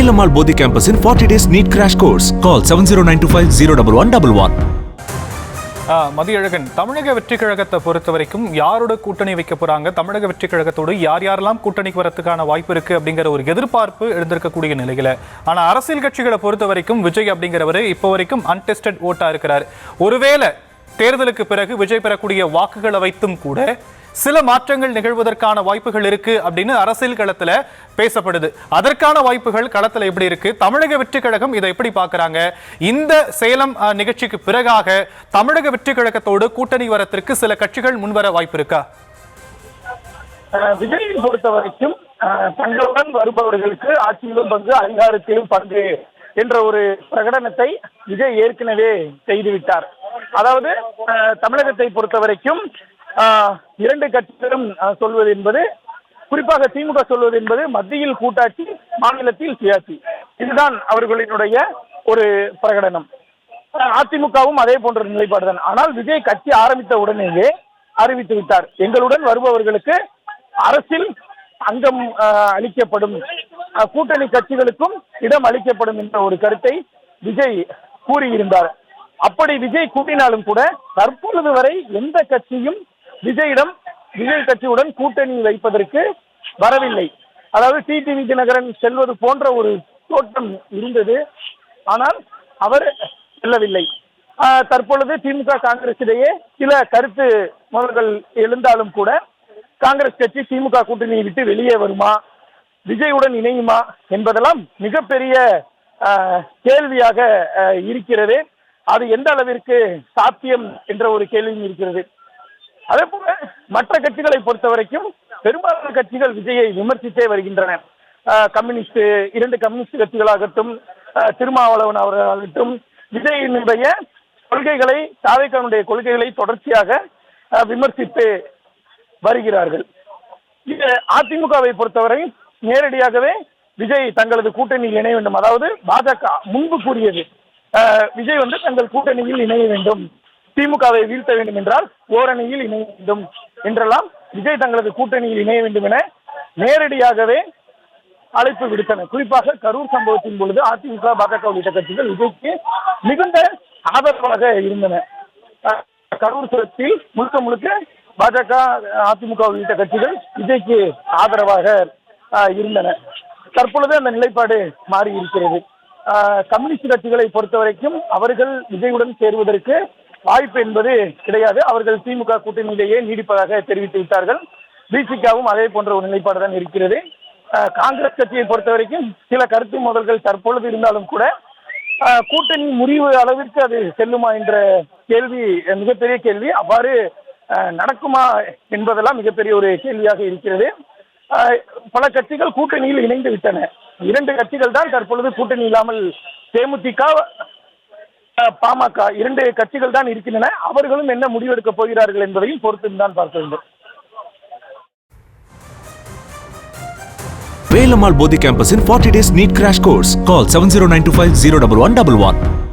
Velamal Bodhi campus in 40 days NEET crash course. Call 7092501111. Mathiyazhagan, தமிழக வெற்றி கழகத்தை பொறுத்த வரைக்கும் யாரோட கூட்டணி வைக்க போறாங்க, தமிழக வெற்றி கழகத்தோடு யார் யாரெல்லாம் கூட்டணிக்கு வரதுக்கான வாய்ப்பு இருக்கு அப்படிங்கிற ஒரு எதிர்பார்ப்பு எழுந்திருக்கக்கூடிய நிலையில, ஆனா அரசியல் கட்சிகளை பொறுத்த வரைக்கும் விஜய் அப்படிங்கிறவரு இப்போ வரைக்கும் அன்டெஸ்டட் ஓட்டா இருக்கிறார். ஒருவேளை தேர்தலுக்கு பிறகு விஜய் பெறக்கூடிய வாக்குகளை வைத்தும் கூட சில மாற்றங்கள் நிகழ்வதற்கான வாய்ப்புகள் இருக்கு அப்படின்னு அரசியல் களத்துல பேசப்படுது. அதற்கான வாய்ப்புகள் களத்துல எப்படி இருக்கு, தமிழக வெற்றி கழகம் இதை எப்படி பாக்குறாங்க? இந்த சேலம் நிகழ்ச்சிக்கு பிறகாக தமிழக வெற்றி கழகத்தோடு கூட்டணி வரத்திற்கு சில கட்சிகள் முன்வர வாய்ப்பு இருக்கா? விஜயை பொறுத்த வரைக்கும் தங்களுடன் வருபவர்களுக்கு ஆட்சியிலும் பங்கு, அதிகாரத்திலும் பங்கு என்ற ஒரு பிரகடனத்தை விஜய் ஏற்கனவே செய்துவிட்டார். அதாவது தமிழகத்தை பொறுத்த வரைக்கும் இரண்டு கட்சிகளும் சொல்வது என்பது, குறிப்பாக திமுக சொல்வது என்பது மத்தியில் கூட்டாட்சி, மாநிலத்தில் சுயாட்சி. இதுதான் அவர்களினுடைய ஒரு பிரகடனம். அதிமுகவும் அதே போன்ற நிலைப்பாடுதான். ஆனால் விஜய் கட்சி ஆரம்பித்த உடனேயே அறிவித்து விட்டார், எங்களுடன் வருபவர்களுக்கு அரசில் அங்கம் அளிக்கப்படும், கூட்டணி கட்சிகளுக்கும் இடம் அளிக்கப்படும் என்ற ஒரு கருத்தை விஜய் கூறியிருந்தார். அப்படி விஜய் கூட்டினாலும் கூட தற்பொழுது வரை எந்த கட்சியும் விஜய் கட்சியுடன் கூட்டணி வைப்பதற்கு வரவில்லை. அதாவது டிடிவி தினகரன் செல்வது போன்ற ஒரு தோற்றம் இருந்தது, ஆனால் அவர் செல்லவில்லை. தற்பொழுது திமுக காங்கிரஸ் இடையே சில கருத்து மோதல்கள் எழுந்தாலும் கூட காங்கிரஸ் கட்சி திமுக கூட்டணியை விட்டு வெளியே வருமா, விஜயுடன் இணையுமா என்பதெல்லாம் மிகப்பெரிய கேள்வியாக இருக்கிறது. அது எந்த அளவிற்கு சாத்தியம் என்ற ஒரு கேள்வியும் இருக்கிறது. அதே போல மற்ற கட்சிகளை பொறுத்த வரைக்கும் பெரும்பாலான கட்சிகள் விஜயை விமர்சித்தே வருகின்றன. கம்யூனிஸ்ட், இரண்டு கம்யூனிஸ்ட் கட்சிகளாகட்டும், திருமாவளவன் அவர்களாகட்டும், விஜயினுடைய கொள்கைகளை, தாவேக்காவுடைய கொள்கைகளை தொடர்ச்சியாக விமர்சித்து வருகிறார்கள். இது அதிமுகவை பொறுத்தவரை நேரடியாகவே விஜய் தங்களது கூட்டணியில் இணைய வேண்டும், அதாவது பாஜக முன்பு கூறியது விஜய் தங்கள் கூட்டணியில் இணைய வேண்டும், திமுகவை வீழ்த்த வேண்டும் என்றால் ஓரணியில் இணைய வேண்டும் என்றெல்லாம் விஜய் தங்களது கூட்டணியில் இணைய வேண்டும் என நேரடியாகவே அழைப்பு விடுத்தனர். குறிப்பாக கரூர் சம்பவத்தின் பொழுது அதிமுக, பாஜக உள்ளிட்ட கட்சிகள் விஜய்க்கு மிகுந்த ஆதரவாக இருந்தன. கரூர் சம்பவத்தில் முழுக்க முழுக்க பாஜக, அதிமுக உள்ளிட்ட கட்சிகள் விஜய்க்கு ஆதரவாக இருந்தன. தற்பொழுது அந்த நிலைப்பாடு மாறி இருக்கிறது. கம்யூனிஸ்ட் கட்சிகளை பொறுத்த வரைக்கும் அவர்கள் விஜயுடன் சேருவதற்கு வாய்ப்பு என்பது கிடையாது. அவர்கள் திமுக கூட்டணியிலேயே நீடிப்பதாக தெரிவித்து விட்டார்கள். பிசிகாவும் அதே போன்ற ஒரு நிலைப்பாடு தான் இருக்கிறது. காங்கிரஸ் கட்சியை பொறுத்த வரைக்கும் சில கருத்து மோதல்கள் தற்பொழுது இருந்தாலும் கூட கூட்டணி முறிவு அளவிற்கு அது செல்லுமா என்ற கேள்வி மிகப்பெரிய கேள்வி. அவ்வாறு நடக்குமா என்பதெல்லாம் மிகப்பெரிய ஒரு கேள்வியாக இருக்கிறது. பல கட்சிகள் கூட்டணியில் இணைந்து விட்டன. இரண்டு கட்சிகள் தான் தற்பொழுது கூட்டணி இல்லாமல், தேமுதிக, பாமக இரண்டு கட்சிகள் தான் இருக்கின்றன. அவர்களும் என்ன முடிவெடுக்க போகிறார்கள் என்பதையும் பொறுத்து தான் பார்க்க வேண்டும். Velamal Bodhi campus in 40 days NEET crash course. Call 7092501111.